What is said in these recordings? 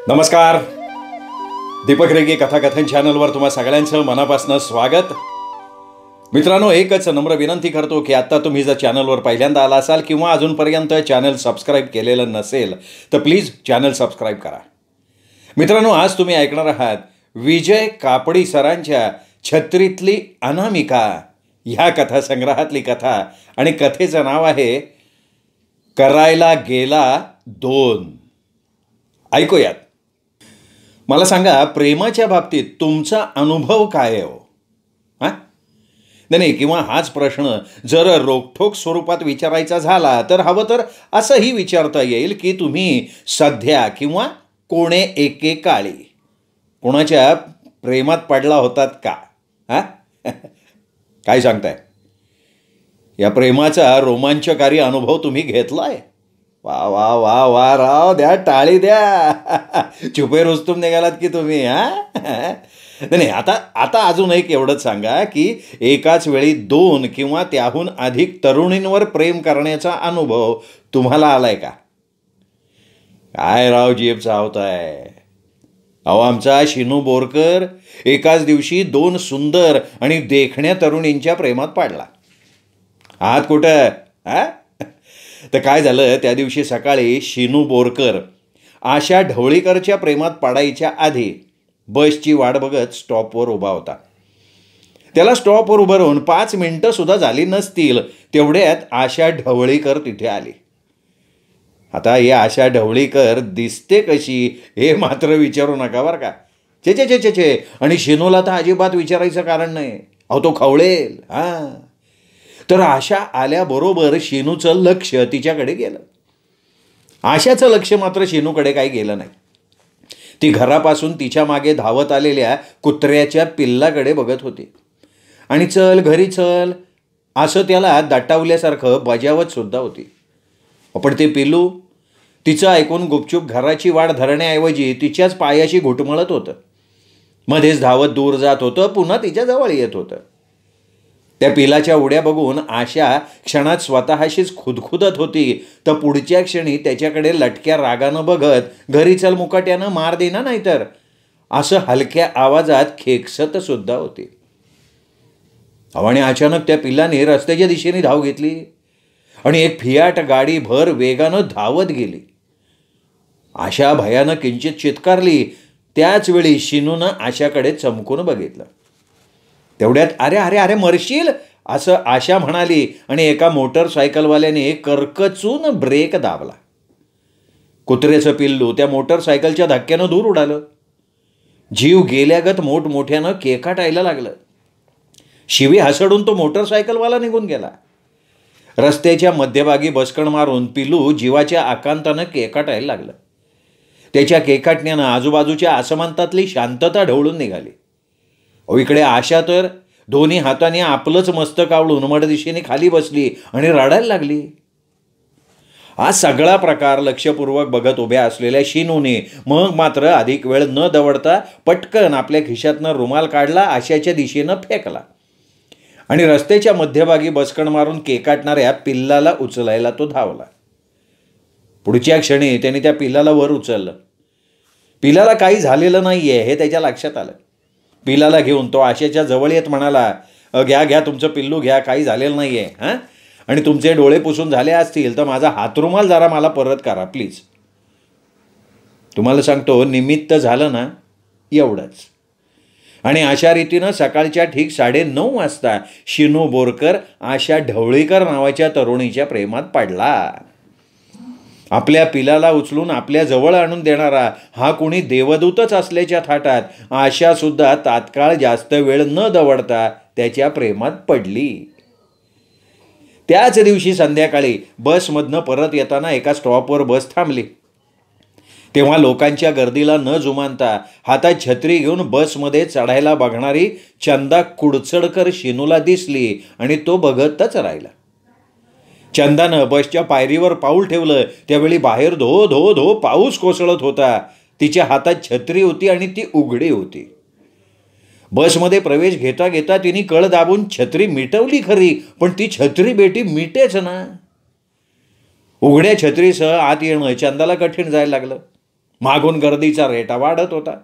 नमस्कार. दीपक रेगे कथाकथन चॅनलवर तुम्हा सगळ्यांचं मनापासून स्वागत. मित्रांनो, एकच नम्र विनंती करतो की आत्ता तुम्ही जर चॅनलवर पहिल्यांदा आला असाल किंवा अजूनपर्यंत चॅनल सबस्क्राईब केलेलं नसेल तर प्लीज चॅनल सबस्क्राईब करा. मित्रांनो, आज तुम्ही ऐकणार आहात विजय कापडी सरांच्या छत्रीतली अनामिका ह्या कथासंग्रहातली कथा आणि कथेचं नाव आहे करायला गेला 2. ऐकूयात. मला सांगा, प्रेमाच्या बाबतीत तुमचा अनुभव काय आहे हो? हां नाही, किंवा हाच प्रश्न जर रोखठोक स्वरूपात विचारायचा झाला तर हवं तर असंही विचारता येईल की तुम्ही सध्या किंवा कोणे एकेकाळी कोणाच्या प्रेमात पडला होतात का? हां काय सांगताय? या प्रेमाचा रोमांचकारी अनुभव तुम्ही घेतलाय? वा वा वा वा राव, द्या टाळी द्या. चुपे रुस्तुम निघालात की तुम्ही. नाही, आता अजून एक एवढंच सांगा की एकाच वेळी 2 किंवा त्याहून अधिक तरुणींवर प्रेम करण्याचा अनुभव तुम्हाला आलाय का? काय राव जीभ चावताय? अहो, आमचा शिनू बोरकर एकाच दिवशी 2 सुंदर आणि देखण्या तरुणींच्या प्रेमात पडला. आहात कुठं? तर काय झालं, त्या दिवशी सकाळी शिनू बोरकर आशा ढवळीकरच्या प्रेमात पडायच्या आधी बसची वाट बघत स्टॉपवर उभा होता. त्याला स्टॉपवर उभं राहून 5 मिनिटंसुद्धा झाली नसतील तेवढ्यात आशा ढवळीकर तिथे आली. आता ही आशा ढवळीकर दिसते कशी हे मात्र विचारू नका बरं का. चे आणि शिनूला तर अजिबात विचारायचं कारण नाही. अहो, तो खवळेल. तर आशा आल्याबरोबर शिनूचं लक्ष तिच्याकडे गेलं. आशाचं लक्ष मात्र शिनूकडे काही गेलं नाही. ती घरापासून तिच्या मागे धावत आलेल्या कुत्र्याच्या पिल्लाकडे बघत होती आणि चल घरी चल असं त्याला दटावल्यासारखं बजावत सुद्धा होती. पण ते पिल्लू तिचं ऐकून गुपचूप घराची वाट धरण्याऐवजी तिच्याच पायाशी घुटमळत होतं. मध्येच धावत दूर जात होतं, पुन्हा तिच्याजवळ येत होतं. त्या पिलाच्या उड्या बघून आशा क्षणात स्वतःशीच खुदखुदत होती, तर पुढच्या क्षणी त्याच्याकडे लटक्या रागानं बघत घरी चल मुकाट्यानं मार देना नाहीतर असं हलक्या आवाजात खेकसत सुद्धा होती. आणि अचानक त्या पिल्लाने रस्त्याच्या दिशेने धाव घेतली आणि एक फियाट गाडी भर वेगानं धावत गेली. आशा भयानं किंचित चित्कारली. त्याच वेळी शिनूनं आशाकडे चमकून बघितलं. तेवढ्यात अरे अरे अरे मरशील असं आशा म्हणाली आणि एका मोटरसायकलवाल्याने करकचून ब्रेक दाबला. कुत्र्याचं पिल्लू त्या मोटरसायकलच्या धक्क्यानं दूर उडालं. जीव गेल्यागत मोठमोठ्यानं केकाटायला लागलं. शिवी हसडून तो मोटरसायकलवाला निघून गेला. रस्त्याच्या मध्यभागी बसकण मारून पिल्लू जीवाच्या आकांतानं केकाटायला लागलं. त्याच्या केकाटण्यानं आजूबाजूच्या आसमंतातली शांतता ढवळून निघाली. इकडे आशा तर दोन्ही हाताने आपलंच मस्तक आवळून मडदिशेने खाली बसली आणि रडायला लागली. हा सगळा प्रकार लक्षपूर्वक बघत उभ्या असलेल्या शिनूने मग मात्र अधिक वेळ न दवडता पटकन आपल्या खिशातनं रुमाल काढला, आशाच्या दिशेनं फेकला आणि रस्त्याच्या मध्यभागी बसकण मारून केकाटणाऱ्या पिल्लाला उचलायला तो धावला. पुढच्या क्षणी त्याने त्या पिल्लाला वर उचललं. पिल्लाला काही झालेलं नाहीये हे त्याच्या लक्षात आलं. पिलाला घेऊन तो आशेच्या जवळ येत म्हणाला, घ्या तुमचं पिल्लू घ्या, काही झालेलं नाही आहे. आणि तुमचे डोळे पुसून झाले असतील तर माझा हातरुमाल जरा मला परत करा प्लीज. तुम्हाला सांगतो, निमित्त झालं ना एवढंच. आणि अशा रीतीनं सकाळच्या ठीक 9:30 वाजता शिनू बोरकर आशा ढवळीकर नावाच्या तरुणीच्या प्रेमात पडला. आपल्या पिलाला उचलून आपल्या जवळ आणून देणारा हा कोणी देवदूतच असल्याच्या थाटात आशासुद्धा तात्काळ जास्त वेळ न दवडता त्याच्या प्रेमात पडली. त्याच दिवशी संध्याकाळी बसमधनं परत येताना एका स्टॉपवर बस थांबली. तेव्हा लोकांच्या गर्दीला न जुमानता हातात छत्री घेऊन बसमध्ये चढायला बघणारी चंदा कुडचडकर शिनूला दिसली आणि तो बघतच राहिला. चंदानं बसच्या पायरीवर पाऊल ठेवलं त्यावेळी बाहेर धो धो धो पाऊस कोसळत होता. तिच्या हातात छत्री होती आणि ती उघडी होती. बसमध्ये प्रवेश घेता घेता तिने कळ दाबून छत्री मिटवली खरी, पण ती छत्री बेटी मिटेच ना. उघड्या छत्रीसह आत येणं चंदाला कठीण जायला लागलं. मागून गर्दीचा रेटा वाढत होता.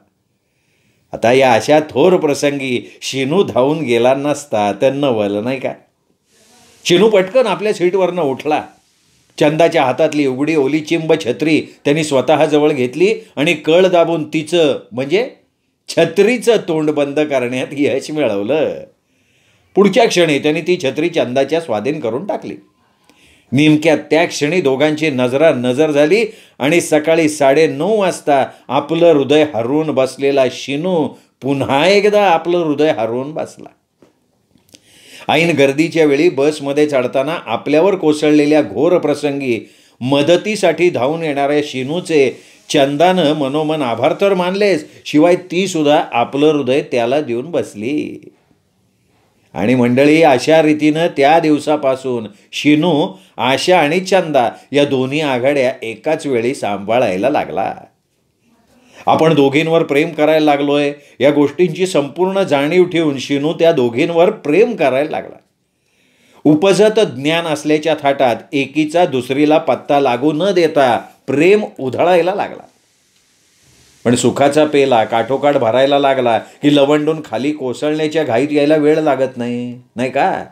आता या अशा थोर प्रसंगी शिनू धावून गेला नसता तर नवल नाही का. शिनू पटकन आपल्या सीटवरनं उठला. चंदाच्या हातातली उघडी ओली चिंब छत्री त्यांनी स्वतःजवळ घेतली आणि कळ दाबून तिचं म्हणजे छत्रीचं तोंड बंद करण्यात यश मिळवलं. पुढच्या क्षणी त्यांनी ती छत्री चंदाच्या स्वाधीन करून टाकली. नेमक्या त्या क्षणी दोघांची नजर झाली आणि सकाळी 9:30 वाजता आपलं हृदय हरवून बसलेला शिनू पुन्हा एकदा आपलं हृदय हरवून बसला. ऐन गर्दीच्या वेळी बसमध्ये चढताना आपल्यावर कोसळलेल्या घोर प्रसंगी मदतीसाठी धावून येणाऱ्या शिनूचे चंदानं मनोमन आभार तर मानलेच, शिवाय ती सुद्धा आपलं हृदय त्याला देऊन बसली. आणि मंडळी, अशा रीतीनं त्या दिवसापासून शिनू, आशा आणि चंदा या दोन्ही आघाड्या एकाच वेळी सांभाळायला लागला. आपण दोघींवर प्रेम करायला लागलोय या गोष्टींची संपूर्ण जाणीव ठेवून शिनू त्या दोघींवर प्रेम करायला लागला. उपजत ज्ञान असल्याच्या थाटात एकीचा दुसरीला पत्ता लागू न देता प्रेम उधळायला लागला. पण सुखाचा पेला काठोकाठ भरायला लागला की लवंडून खाली कोसळण्याच्या घाईत यायला वेळ लागत नाही, नाही का.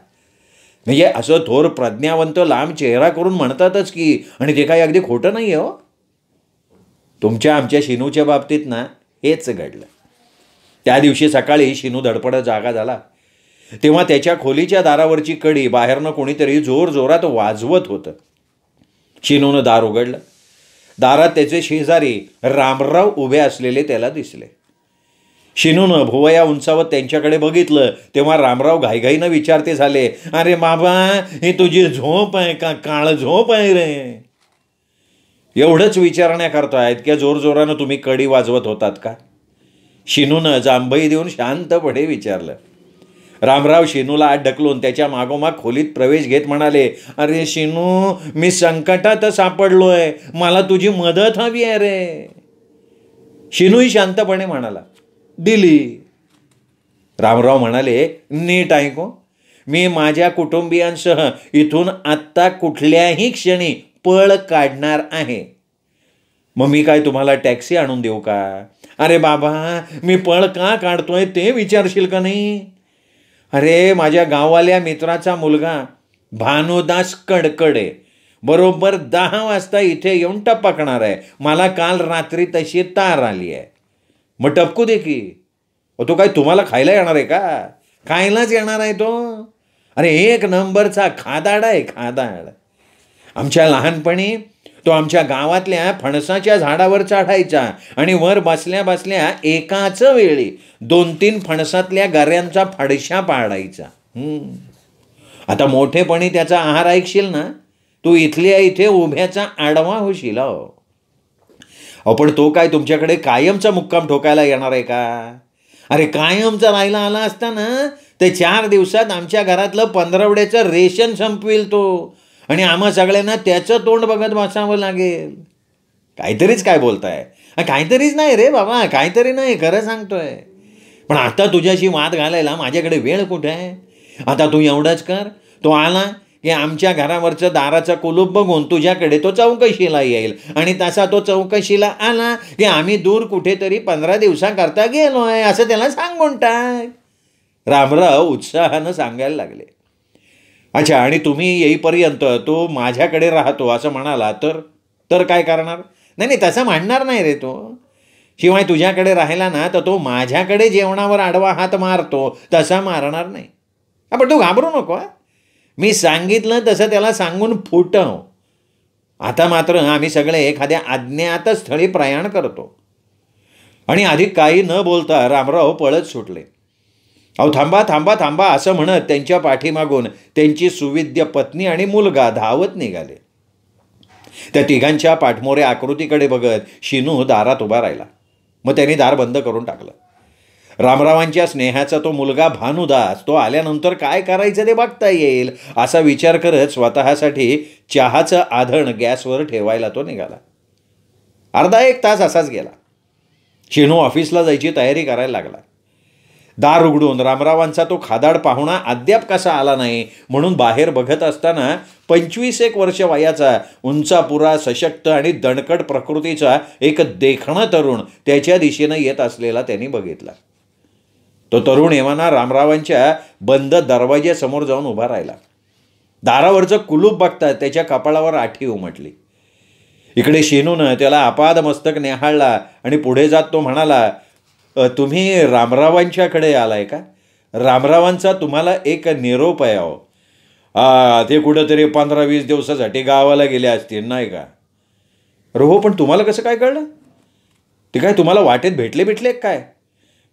म्हणजे असं थोर प्रज्ञावंत लांब चेहरा करून म्हणतातच की, आणि ते काही अगदी खोटं नाही आहे हो. तुमच्या आमच्या शिनूच्या बाबतीत ना हेच घडलं. त्या दिवशी सकाळी शिनू धडपडत जागा झाला तेव्हा त्याच्या खोलीच्या दारावरची कडी बाहेरनं कोणीतरी जोरजोरात वाजवत होतं. शिनूनं दार उघडलं. दारात त्याचे शेजारी रामराव उभे असलेले त्याला दिसले. शिनूनं भुवया उंचावत त्यांच्याकडे बघितलं तेव्हा रामराव घाईघाईनं विचारते झाले, अरे बाबा, ही तुझी झोप आहे का, काळ झोप आहे रे? एवढंच विचारण्याकरता इतक्या जोरजोरानं तुम्ही कडी वाजवत होतात का? शिनूनं जांभई देऊन शांतपणे विचारलं. रामराव शिनूला आत ढकलून त्याच्या मागोमाग खोलीत प्रवेश घेत म्हणाले, अरे शिनू, मी संकटात सापडलोय, मला तुझी मदत हवी आहे रे. शिनूही शांतपणे म्हणाला, दिली. रामराव म्हणाले, नीट ऐको, मी माझ्या कुटुंबियांसह इथून आत्ता कुठल्याही क्षणी पळ काढणार आहे. मग मी काय तुम्हाला टॅक्सी आणून देऊ का? अरे बाबा, मी पळ का काढतोय ते विचारशील का नाही? अरे, माझ्या गाववाल्या मित्राचा मुलगा भानुदास कडकडे बरोबर 10 वाजता इथे येऊन टपकणार आहे. मला काल रात्री तशी तार आली आहे. मग टपकू दे की. तो काय तुम्हाला खायला येणार आहे का? खायलाच येणार आहे तो. अरे, 1 नंबरचा खादाड आहे, खादाड. आमच्या लहानपणी तो आमच्या गावातल्या फणसाच्या झाडावर चढायचा आणि वर बसल्या बसल्या एकाच वेळी 2-3 फणसातल्या गऱ्यांचा फडशा पाडायचा. आता मोठेपणी त्याचा आहार ऐकशील ना, तू इथल्या इथे उभ्याचा आडवा होशील. पण तो काय तुमच्याकडे कायमचा मुक्काम ठोकायला येणार आहे का? अरे, कायमचा राहायला आला असता ना ते 4 दिवसात आमच्या घरातलं 15वड्याचं रेशन संपविल तो, आणि आम्हा सगळ्यांना त्याचं तोंड बघत बसावं लागेल. काहीतरीच काय बोलताय? काहीतरीच नाही रे बाबा, काहीतरी नाही, खरं सांगतोय. पण आता तुझ्याशी वाद घालायला माझ्याकडे वेळ कुठे आहे? आता तू एवढंच कर, तो आला की आमच्या घरावरचं दाराचं कुलूप बघून तुझ्याकडे तो चौकशीला येईल, आणि तसा तो चौकशीला आला की आम्ही दूर कुठेतरी 15 दिवसाकरता गेलोय असं त्याला सांगून टाक. रामराव उत्साहानं सांगायला लागले. अच्छा, आणि तुम्ही येईपर्यंत तो माझ्याकडे राहतो असं म्हणाला तर काय करणार? नाही, तसं म्हणणार नाही रे तो. शिवाय तुझ्याकडे राहिला ना तर तो माझ्याकडे जेवणावर आडवा हात मारतो तसा मारणार नाही. पण तू घाबरू नको. मी सांगितलं तसं त्याला सांगून फुटव. आता मात्र आम्ही सगळे एखाद्या अज्ञात स्थळी प्रयाण करतो. आणि अधिक काही न बोलता रामराव पळत सुटले. अहो, थांबा थांबा थांबा असं म्हणत त्यांच्या पाठीमागून त्यांची सुविद्य पत्नी आणि मुलगा धावत निघाले. त्या तिघांच्या पाठमोऱ्या आकृतीकडे बघत शिनू दारात उभा राहिला. मग त्यांनी दार बंद करून टाकलं. रामरावांच्या स्नेहाचा तो मुलगा भानुदास तो आल्यानंतर काय करायचं ते बघता येईल असा विचार करत स्वतःसाठी चहाचं आधण गॅसवर ठेवायला तो निघाला. अर्धा 1 तास असाच गेला. शिनू ऑफिसला जायची तयारी करायला लागला. दार उघडून रामरावांचा तो खादाड पाहुणा अद्याप कसा आला नाही म्हणून बाहेर बघत असताना 25 वर्ष वयाचा उंचापुरा सशक्त आणि दणकट प्रकृतीचा एक देखणा तरुण त्याच्या दिशेनं येत असलेला त्यांनी बघितला. तो तरुण एव्हाना रामरावांच्या बंद दरवाज्यासमोर जाऊन उभा राहिला. दारावरचं कुलूप बघता त्याच्या कपाळावर आठी उमटली. इकडे शेनूनं त्याला आपाद मस्तक न्याहाळला आणि पुढे जात तो म्हणाला, तुम्ही रामरावांच्याकडे आलाय का? रामरावांचा तुम्हाला एक निरोप आहे अहो. ते कुठंतरी 15-20 दिवसासाठी गावाला गेले असतील नाही का? अरे हो, पण तुम्हाला कसं काय कळलं? ते काय तुम्हाला वाटेत भेटले काय?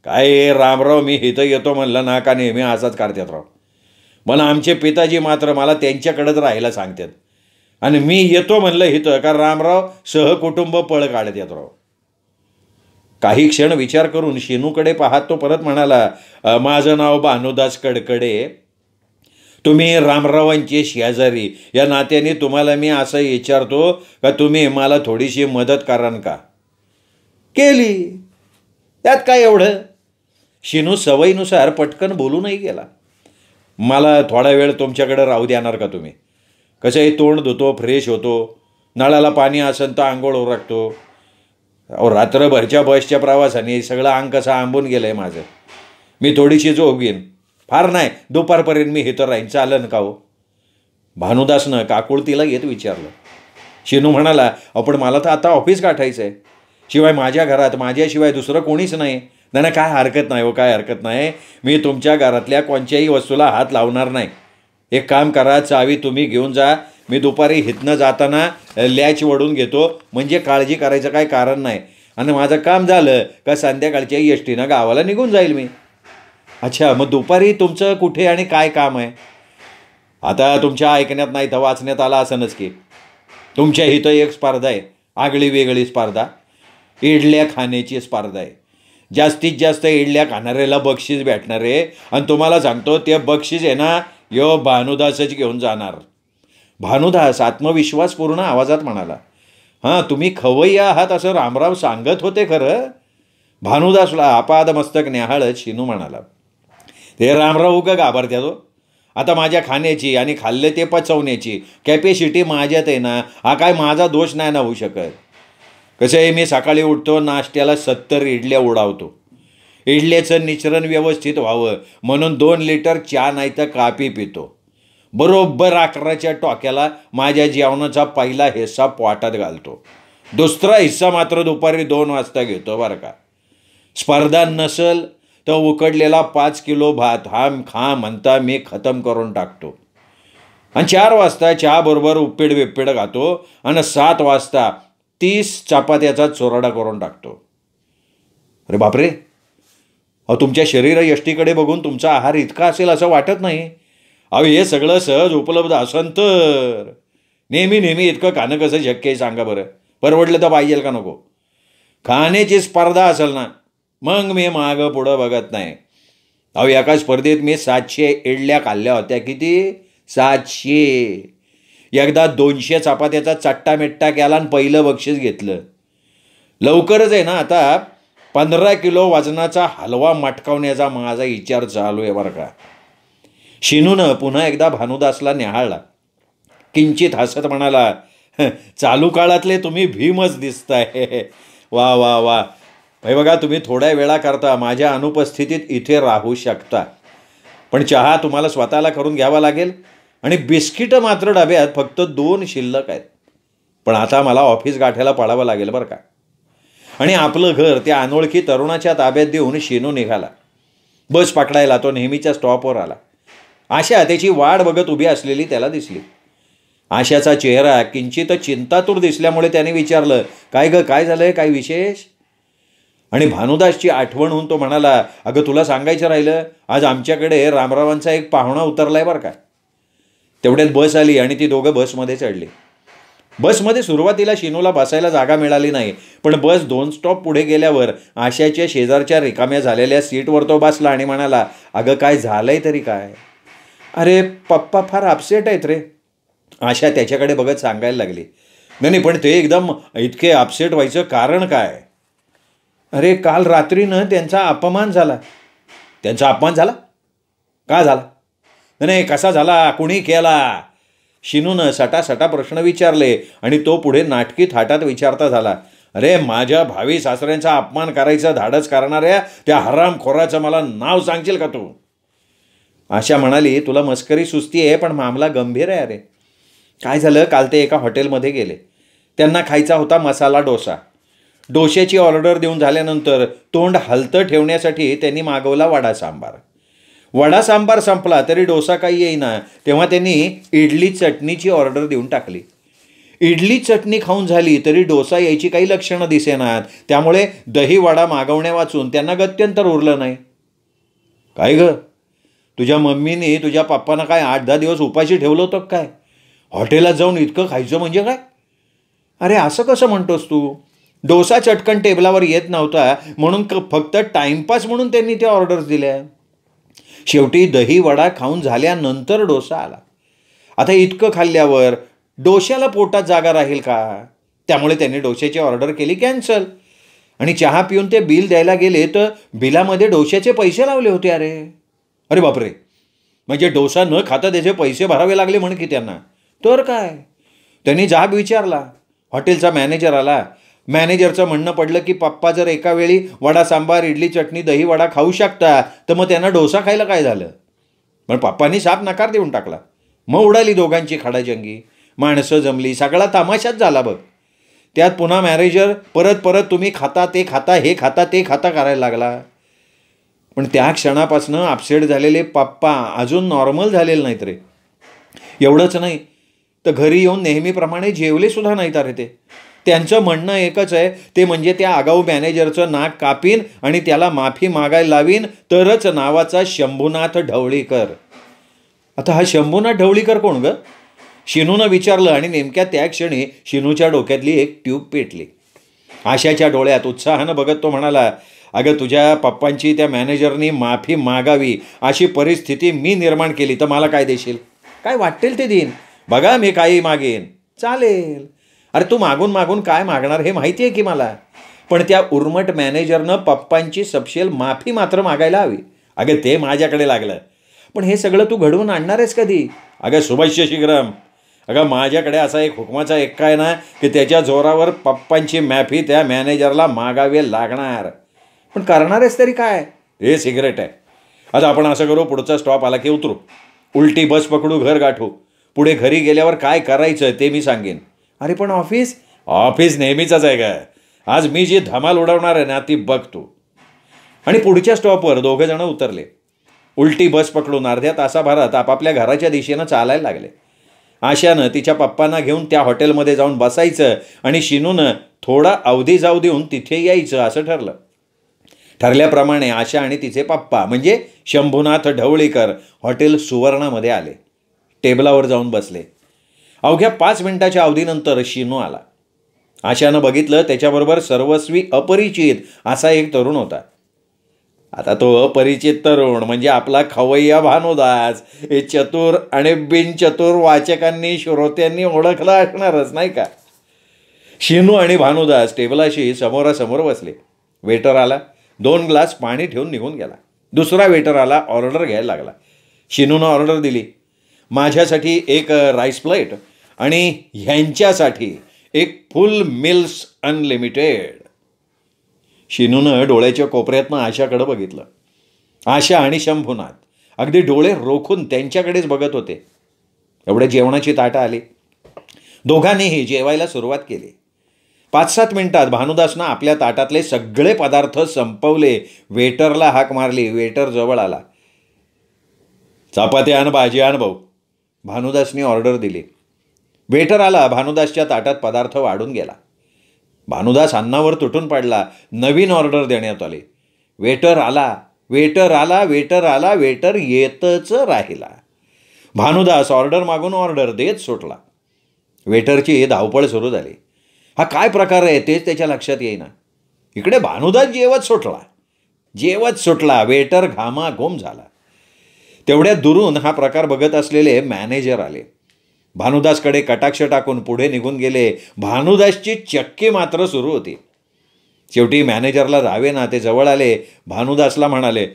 काय रामराव, मी इथं येतो म्हणलं ना का नेहमी असाच करतात राव. पण आमचे पिताजी मात्र मला त्यांच्याकडेच राहायला सांगतात आणि मी येतो म्हणलं इथं का रामराव सहकुटुंब पळ काढत येत राव. काही क्षण विचार करून शेनूकडे पाहत तो परत म्हणाला, माझं नाव भानुदास कडकडे, तुम्ही रामरावांचे शेजारी या नात्याने तुम्हाला मी असं विचारतो का तुम्ही मला थोडीशी मदत कराल का? केली, त्यात काय एवढं? शेनू सवयीनुसार पटकन बोलूनही गेला. मला थोडा वेळ तुमच्याकडे राहू देणार का तुम्ही? कसंही तोंड धुतो, फ्रेश होतो, नळाला पाणी असेल तर आंघोळ उरकतो. अहो रात्रभरच्या बसच्या प्रवासाने सगळं अंग कसं आंबून गेलं आहे माझं. मी थोडीशी झोप घेईन, फार नाही दुपारपर्यंत मी इथं राहीन, चालन का हो? भानुदासनं काकुळतीला येत विचारलं. शेनू म्हणाला, आपण मला तर आता ऑफिस गाठायचं आहे, शिवाय माझ्या घरात माझ्याशिवाय दुसरं कोणीच नाही. नाही काय हरकत नाही हो, काय हरकत नाही. मी तुमच्या घरातल्या कोणत्याही वस्तूला हात लावणार नाही. एक काम करा, चावी तुम्ही घेऊन जा, मी दुपारी हितनं जाताना लॅच वडून घेतो, म्हणजे काळजी करायचं काय कारण नाही. आणि माझं काम झालं का संध्याकाळच्या एसटीनं गावाला निघून जाईल मी. अच्छा, मग दुपारी तुमचं कुठे आणि काय काम आहे? आता तुमच्या ऐकण्यात नाही तर वाचण्यात आला असनच की तुमच्या इथं एक स्पर्धा आहे, आगळी वेगळी स्पर्धा, इडल्या खाण्याची स्पर्धा आहे. जास्तीत जास्त इडल्या खाणाऱ्याला बक्षीस भेटणार आहे आणि तुम्हाला सांगतो ते बक्षीस आहे ना, यो भानुदासच घेऊन जाणार. भानुदास आत्मविश्वासपूर्ण आवाजात म्हणाला. हां, तुम्ही खवय्या आहात असं रामराव सांगत होते खरं. भानुदासला आपाद मस्तक न्याहाळत शेनू म्हणाला, ते रामराव का घाबरत्या तो? आता माझ्या खाण्याची आणि खाल्ले ते पचवण्याची कॅपॅसिटी माझ्यात आहे ना, हा काय माझा दोष नाही ना होऊ शकत. कसं आहे, मी सकाळी उठतो, नाश्त्याला 70 इडल्या उडावतो. इडल्याचं निचरण व्यवस्थित व्हावं म्हणून 2 लिटर चहा नाही तर कापी पितो. बरोबर 11च्या टोक्याला माझ्या जेवणाचा पहिला हिस्सा पोटात घालतो, दुसरा हिस्सा मात्र दुपारी 2 वाजता घेतो बरं का. स्पर्धा नसल तर उकडलेला 5 किलो भात खा म्हणता मी खतम करून टाकतो. आणि 4 वाजता चहाबरोबर उप्पीड बिप्पीड खातो आणि 7 वाजता 30 चपात्याचा चोरडा करून टाकतो. अरे बापरे, अहो तुमच्या शरीर यष्टीकडे बघून तुमचा आहार इतका असेल असं वाटत नाही. अहो हे सगळं सहज उपलब्ध असन तर नेहमी इतकं खाणं कसं शक्य आहे सांगा बरं? परवडलं तर पाहिजेल का नको? खाण्याची स्पर्धा असेल ना मग मी मागं पुढं बघत नाही. अहो एका स्पर्धेत मी 700 इडल्या खाल्ल्या होत्या. किती? 700. एकदा 200 चपात्याचा चट्टा मिट्टा केला आणि पहिलं बक्षीस घेतलं. लवकरच आहे ना आता 15 किलो वजनाचा हलवा मटकावण्याचा माझा विचार चालू आहे बरं का. शेनूनं पुन्हा एकदा भानुदासला न्याहाळला. किंचित हसत म्हणाला, चालू काळातले तुम्ही भीमच दिसताय. वा वा वा. भाई बघा, तुम्ही थोड्या वेळाकरता माझ्या अनुपस्थितीत इथे राहू शकता, पण चहा तुम्हाला स्वतःला करून घ्यावा लागेल आणि बिस्किटं मात्र डब्यात फक्त 2 शिल्लक आहेत. पण आता मला ऑफिस गाठायला पळावं लागेल बरं का. आणि आपलं घर त्या अनोळखी तरुणाच्या ताब्यात देऊन शेनू निघाला. बस पकडायला तो नेहमीच्या स्टॉपवर आला. आशा त्याची वाट बघत उभी असलेली त्याला दिसली. आशाचा चेहरा किंचित चिंतातूर दिसल्यामुळे त्याने विचारलं, काय ग, काय झालंय, काय विशेष? आणि भानुदासची आठवण होऊन तो म्हणाला, अगं तुला सांगायचं राहिलं, आज आमच्याकडे रामरावांचा एक पाहुणा उतरलाय बरं का. तेवढ्यात बस आली आणि ती दोघं बसमध्ये चढली. बसमध्ये सुरुवातीला शेनूला बसायला जागा मिळाली नाही, पण बस 2 स्टॉप पुढे गेल्यावर आशाच्या शेजारच्या रिकाम्या झालेल्या सीटवर तो बसला आणि म्हणाला, अगं काय झालंय तरी काय? अरे पप्पा फार अपसेट आहेत रे. आशा त्याच्याकडे बघत सांगायला लागली. नाही पण ते एकदम इतके अपसेट व्हायचं कारण काय? अरे काल रात्रीनं त्यांचा अपमान झाला. त्यांचा अपमान झाला? का झाला? नाही, कसा झाला? कुणी केला? शिनूनं सटासटा प्रश्न विचारले आणि तो पुढे नाटकी थाटात विचारता झाला, अरे माझ्या भावी सासऱ्यांचा अपमान करायचा धाडस करणाऱ्या त्या हरामखोराचं मला नाव सांगशील का तू? आशा म्हणाली, तुला मस्करी सुस्ती आहे, पण मामला गंभीर आहे. अरे काय झालं, काल ते एका हॉटेलमध्ये गेले. त्यांना खायचा होता मसाला डोसा. डोश्याची ऑर्डर देऊन झाल्यानंतर तोंड हलतं ठेवण्यासाठी त्यांनी मागवला वडा सांबार. वडा सांबार संपला तरी डोसा काही येईना, तेव्हा त्यांनी इडली चटणीची ऑर्डर देऊन टाकली. इडली चटणी खाऊन झाली तरी डोसा यायची काही लक्षणं दिसेनात. त्यामुळे दही वडा मागवण्या वाचून त्यांना गत्यंतर उरलं नाही. काय ग, तुझ्या मम्मीने तुझ्या पप्पांना काय 8-10 दिवस उपाशी ठेवलं होतं काय? हॉटेलात जाऊन इतकं खायचं म्हणजे काय? अरे असं कसं म्हणतोस तू? डोसा चटकन टेबलावर येत नव्हता म्हणून फक्त टाइमपास म्हणून त्यांनी त्या ऑर्डर्स दिल्या. शेवटी दही वडा खाऊन झाल्यानंतर डोसा आला. आता इतकं खाल्ल्यावर डोश्याला पोटात जागा राहील का? त्यामुळे त्यांनी डोश्याची ऑर्डर केली कॅन्सल. आणि चहा पिऊन ते बिल द्यायला गेले तर बिलामध्ये डोश्याचे पैसे लावले होते. अरे बापरे, म्हणजे डोसा न खाता त्याचे पैसे भरावे लागले म्हण की त्यांना. तर काय, त्यांनी जाब विचारला. हॉटेलचा मॅनेजर आला. मॅनेजरचं म्हणणं पडलं की पप्पा जर एका वेळी वडा सांबार इडली चटणी दही वडा खाऊ शकता तर मग त्यांना डोसा खायला काय झालं? पण पप्पांनी साफ नकार देऊन टाकला. मग उडाली दोघांची खडाजंगी. माणसं जमली, सगळा तमाशाच झाला बघ. त्यात पुन्हा मॅनेजर परत परत तुम्ही खाता ते खाता हे खाता ते खाता करायला लागला. पण त्या क्षणापासून अपसेट झालेले पप्पा अजून नॉर्मल झालेले नाहीत रे. एवढंच नाही तर घरी येऊन नेहमीप्रमाणे जेवले सुद्धा नाहीत रे ते. त्यांचं म्हणणं एकच आहे, ते म्हणजे त्या आगाऊ मॅनेजरचं नाक कापीन आणि त्याला माफी मागायला लावीन तरच नावाचा शंभूनाथ ढवळीकर. आता हा शंभूनाथ ढवळीकर कोण ग? शिनूनं विचारलं आणि नेमक्या त्या क्षणी शिनूच्या डोक्यातली एक ट्यूब पेटली. आशाच्या डोळ्यात उत्साहानं बघत तो म्हणाला, अगं तुझ्या पप्पांची त्या मॅनेजरनी माफी मागावी अशी परिस्थिती मी निर्माण केली तर मला काय देशील? काय वाटेल ते देईन. बघा मी काही मागेन. चालेल. अरे तू मागून मागून काय मागणार हे माहिती आहे की मला. पण त्या उर्मट मॅनेजरनं पप्पांची सपशेल माफी मात्र मागायला हवी. अगं ते माझ्याकडे लागलं. पण हे सगळं तू घडवून आणणार आहेस कधी? अगं शुभस्य शीघ्रम. अगं माझ्याकडे असा एक हुकमाचा एक्का आहे ना की त्याच्या जोरावर पप्पांची माफी त्या मॅनेजरला मागावे लागणार. पण करणार आहेस तरी काय? हे सिगरेट आहे. आता आपण असं करू, पुढचा स्टॉप आला की उतरू, उलटी बस पकडू, घर गाठू. पुढे घरी गेल्यावर काय करायचं ते मी सांगेन. अरे पण ऑफिस? ऑफिस नेहमीचंच आहे का? आज मी जी धमाल उडवणार आहे ना ती बघ तू. आणि पुढच्या स्टॉपवर दोघं जण उतरले. उलटी बस पकडून अर्ध्या तासाभरात आपापल्या घराच्या दिशेनं चालायला लागले. आशानं तिच्या पप्पांना घेऊन त्या हॉटेलमध्ये जाऊन बसायचं आणि शिनूनं थोडा अवधी जाऊ देऊन तिथे यायचं असं ठरलं. ठरल्याप्रमाणे आशा आणि तिचे पप्पा म्हणजे शंभूनाथ ढवळीकर हॉटेल सुवर्णामध्ये आले. टेबलावर जाऊन बसले. अवघ्या 5 मिनिटाच्या अवधीनंतर शिनू आला. आशानं बघितलं त्याच्याबरोबर सर्वस्वी अपरिचित असा एक तरुण होता. आता तो अपरिचित तरुण म्हणजे आपला खवय्या भानुदास हे चतुर आणि बिनचतुर वाचकांनी श्रोत्यांनी ओळखलं असणारच नाही का? शिनू आणि भानुदास टेबलाशी समोरासमोर बसले. वेटर आला. 2 ग्लास पाणी ठेवून निघून गेला. दुसरा वेटर आला. ऑर्डर घ्यायला लागला. शिनूनं ऑर्डर दिली, माझ्यासाठी एक राईस प्लेट आणि ह्यांच्यासाठी एक फुल मिल्स अनलिमिटेड. शिनूनं डोळ्याच्या कोपऱ्यातनं आशाकडं बघितलं. आशा आणि शंभूनाथ अगदी डोळे रोखून त्यांच्याकडेच बघत होते. एवढ्या जेवणाची ताटं आली. दोघांनीही जेवायला सुरुवात केली. 5-7 मिनिटात भानुदासनं आपल्या ताटातले सगळे पदार्थ संपवले. वेटरला हाक मारली. वेटर जवळ आला. चपाती आण, भाजी आण भाऊ. भानुदासनी ऑर्डर दिली. वेटर आला. भानुदासच्या ताटात पदार्थ वाढून गेला. भानुदास अन्नावर तुटून पडला. नवीन ऑर्डर देण्यात आली. वेटर आला, वेटर आला, वेटर आला, वेटर येतच राहिला. भानुदास ऑर्डर मागून ऑर्डर देत सुटला. वेटरची धावपळ सुरू झाली. हा काय प्रकार आहे तेच त्याच्या लक्षात येईना. इकडे भानुदास जेवत सुटला. वेटर घामाघूम झाला. तेवढ्या दुरून हा प्रकार बघत असलेले मॅनेजर आले. भानुदासकडे कटाक्ष टाकून पुढे निघून गेले. भानुदासची चक्की मात्र सुरू होती. शेवटी मॅनेजरला राहावे ना ते जवळ आले. भानुदासला म्हणाले,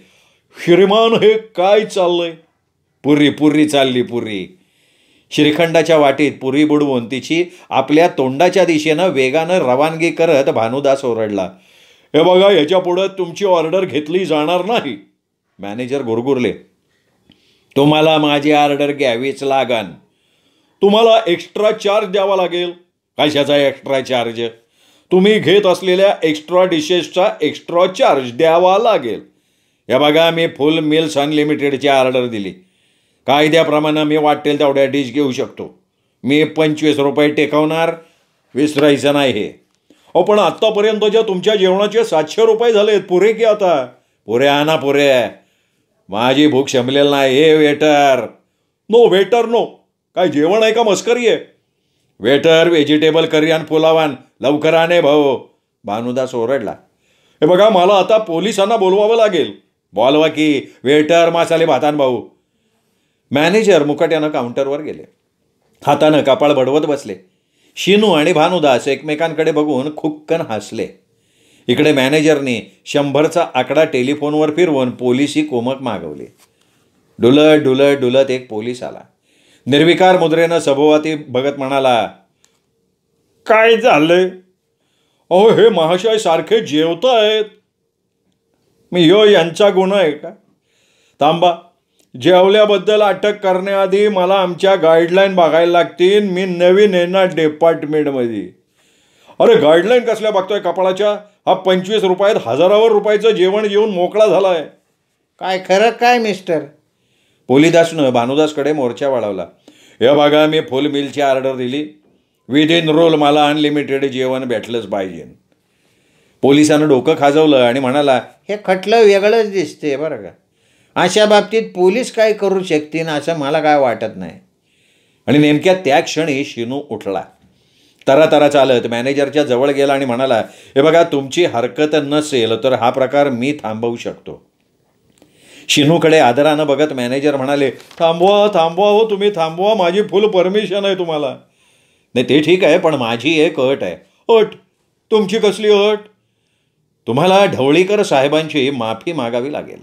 श्रीमान हे काय चाललंय? पुरी पुरी चालली पुरी. श्रीखंडाच्या वाटीत पुरी बुडवून तिची आपल्या तोंडाच्या दिशेनं वेगानं रवानगी करत भानुदास ओरडला, हे बघा, याच्या पुढं तुमची ऑर्डर घेतली जाणार नाही. मॅनेजर गुरगुरले, तुम्हाला माझी ऑर्डर घ्यावीच लागन. तुम्हाला एक्स्ट्रा चार्ज द्यावा लागेल. कशाचा एक्स्ट्रा चार्ज? तुम्ही घेत असलेल्या एक्स्ट्रा डिशेसचा एक्स्ट्रा चार्ज द्यावा लागेल. हे बघा, मी फुल मिल्स अनलिमिटेडची ऑर्डर दिली. कायद्याप्रमाणे मी वाटेल तेवढ्या डिश घेऊ शकतो. मी 25 रुपये टेकवणार, विसरायचं नाही हे. पण आत्तापर्यंतच्या तुमच्या जेवणाचे 700 रुपये झालेत. पुरे की आता? पुरे आणा पुरे. माझी भूक शमलेली नाही. हे वेटर. No waiter no. काय जेवण आहे का मस्करी आहे? वेटर, व्हेजिटेबल करी आणि पुलावान लवकर आणे भाऊ. भानुदास ओरडला. हे बघा, मला आता पोलिसांना बोलवावं लागेल. बोलवा की. वेटर, मसाले भातान भाऊ. मॅनेजर मुकाट्यानं काउंटरवर गेले. हातानं कपाळ बडवत बसले. शिनू आणि भानुदास एकमेकांकडे बघून खुक्कन हसले. इकडे मॅनेजरने 100चा आकडा टेलिफोनवर फिरवून पोलिसी कोमक मागवली. डुलत डुलत डुलत एक पोलीस आला. निर्विकार मुद्रेनं सभोवती बघत म्हणाला, काय झालंय? अहो, हे महाशय सारखे जेवतायत. मी यांचा गुन्हा आहे का? थांबा, जेवल्याबद्दल अटक करण्याआधी मला आमच्या गाईडलाईन बघायला लागतील. मी नवीन आहे ना डिपार्टमेंटमध्ये. अरे गाईडलाईन कसल्या बघतोय कपाळाच्या? हा 25 रुपयात हजारावर रुपयाचं जेवण जेवून मोकळा झालाय. काय खरं काय मिस्टर? पोलीदासनं भानुदासकडे मोर्चा वाढवला. हे बघा, मी फुल मिलची ऑर्डर दिली. विदिन रूल मला अनलिमिटेड जेवण भेटलंच पाहिजे. पोलिसानं डोकं खाजवलं आणि म्हणाला, हे खटलं वेगळंच दिसते बरं का. अशा बाबतीत पोलीस काय करू शकतील असं मला काय वाटत नाही. आणि नेमक्या त्या क्षणी शिनू उठला. तरा चालत मॅनेजरच्या जवळ गेला आणि म्हणाला, हे बघा, तुमची हरकत नसेल तर हा प्रकार मी थांबवू शकतो. शिनूकडे आदरानं बघत मॅनेजर म्हणाले, थांबवा थांबवा हो, तुम्ही थांबवा. माझी फुल परमिशन आहे तुम्हाला. नाही ते ठीक आहे, पण माझी एक अट आहे. अट? तुमची कसली अट? तुम्हाला ढवळीकर साहेबांची माफी मागावी लागेल.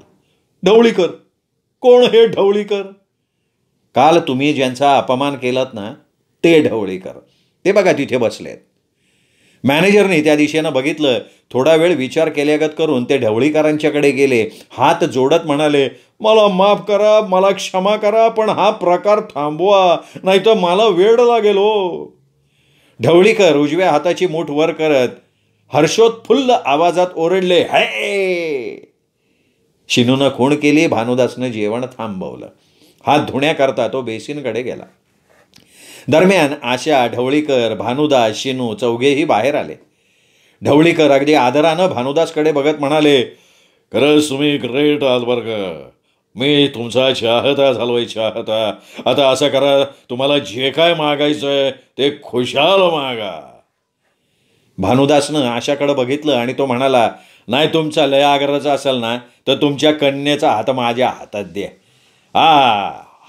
ढवळीकर? कोण हे ढवळीकर? काल तुम्ही ज्यांचा अपमान केलात ना, ते ढवळीकर. ते बघा तिथे बसलेत. मॅनेजरने त्या दिशेनं बघितलं. थोडा वेळ विचार केल्यागत करून ते ढवळीकरांच्याकडे गेले. हात जोडत म्हणाले, मला माफ करा, मला क्षमा करा, पण हा प्रकार थांबवा, नाही तर मला वेळ लागेल हो. ढवळीकर उजव्या हाताची मूठ वर करत हर्षोत्फुल्ल आवाजात ओरडले, हे. शिनूनं खूण केली. भानुदासनं जेवण थांबवलं. हात धुण्याकरता तो बेसिनकडे गेला. दरम्यान आशा, ढवळीकर, भानुदास, शिनू चौघेही बाहेर आले. ढवळीकर अगदी आदरानं भानुदासकडे बघत म्हणाले, खरंच तुम्ही ग्रेट आहात बरं का. मी तुमचा चाहता झालोय, चाहता. आता असं करा, तुम्हाला जे काय मागायचं आहे ते खुशाल मागा. भानुदासनं आशाकडे बघितलं आणि तो म्हणाला, नाही, तुमचा लय आग्रहाचा असेल ना तर तुमच्या कन्येचा हात माझ्या हातात द्या.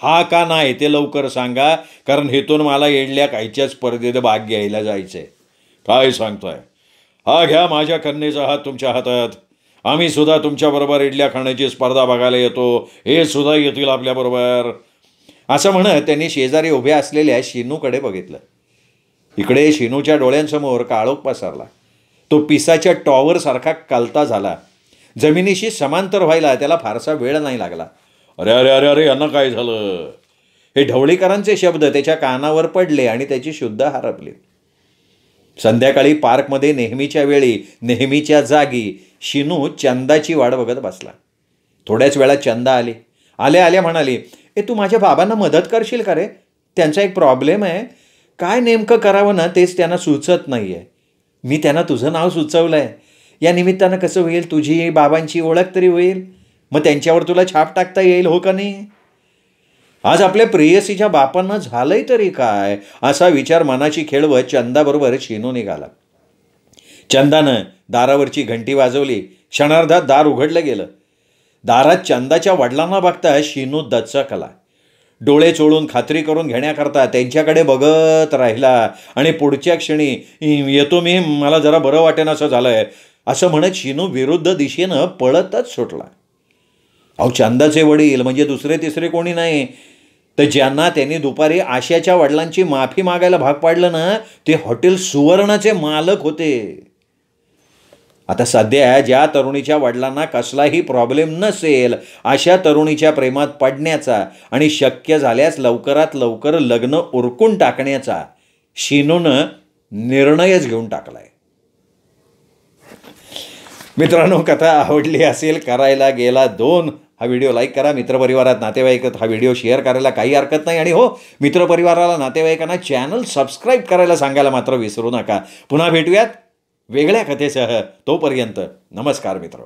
हा का नाही ते लवकर सांगा, कारण हेतून मला येडल्या काहीच्या स्पर्धेत भाग घ्यायला जायचंय. काय सांगतोय? हा घ्या माझ्या कन्येचा हात तुमच्या हातात. आम्ही सुद्धा तुमच्याबरोबर इडल्या खाण्याची स्पर्धा बघायला येतो. हे सुद्धा येतील आपल्याबरोबर. असं म्हणत त्यांनी शेजारी उभ्या असलेल्या शिनूकडे बघितलं. इकडे शिनूच्या डोळ्यांसमोर काळोख पसरला. तो पिसाच्या टॉवरसारखा कालता झाला. जमिनीशी समांतर व्हायला त्याला फारसा वेळ नाही लागला. अरे अरे अरे अरे, यांना काय झालं? हे ढवळीकरांचे शब्द त्याच्या कानावर पडले आणि त्याची शुद्ध हरपली. संध्याकाळी पार्कमध्ये नेहमीच्या वेळी नेहमीच्या जागी शिनू चंदाची वाट बघत बसला. थोड्याच वेळात चंदा आली. आल्या आल्या म्हणाली, तू माझ्या बाबांना मदत करशील का रे? त्यांचा एक प्रॉब्लेम आहे. काय नेमकं करावं ना तेच त्यांना सुचत नाही आहे. मी त्यांना तुझं नाव सुचवलं आहे. या निमित्तानं कसं होईल, तुझी बाबांची ओळख तरी होईल. मग त्यांच्यावर तुला छाप टाकता येईल, हो का नाही? आज आपल्या प्रेयसीच्या बापांना झालंय तरी काय, असा विचार मनाची खेळवत चंदाबरोबर शिनू निघाला. चंदानं दारावरची घंटी वाजवली. क्षणार्धात दार उघडलं गेलं. दारात चंदाच्या वडिलांना बघता शिनू दचकला. डोळे चोळून खात्री करून घेण्याकरता त्यांच्याकडे बघत राहिला आणि पुढच्या क्षणी, येतो मी, मला जरा बरं वाटेन असं झालंय, असं म्हणत शिनू विरुद्ध दिशेनं पळतच सुटला. अहो चंदाचे वडील म्हणजे दुसरे तिसरे कोणी नाही, तर ज्यांना त्यांनी दुपारी आशाच्या वडिलांची माफी मागायला भाग पाडलं ना, ते हॉटेल सुवर्णाचे मालक होते. आता सध्या ज्या तरुणीच्या वडिलांना कसलाही प्रॉब्लेम नसेल अशा तरुणीच्या प्रेमात पडण्याचा आणि शक्य झाल्यास लवकरात लवकर लग्न उरकून टाकण्याचा शिनूनं निर्णयच घेऊन टाकलाय. मित्रांनो, कथा आवडली असेल करायला गेला 2 हा व्हिडिओ लाईक करा. मित्रपरिवारात नातेवाईकात हा व्हिडिओ शेअर करायला काही हरकत नाही. आणि हो, मित्रपरिवाराला नातेवाईकांना चॅनल सबस्क्राईब करायला सांगायला मात्र विसरू नका. पुन्हा भेटूयात वेगळ्या कथेसह. तोपर्यंत नमस्कार मित्र.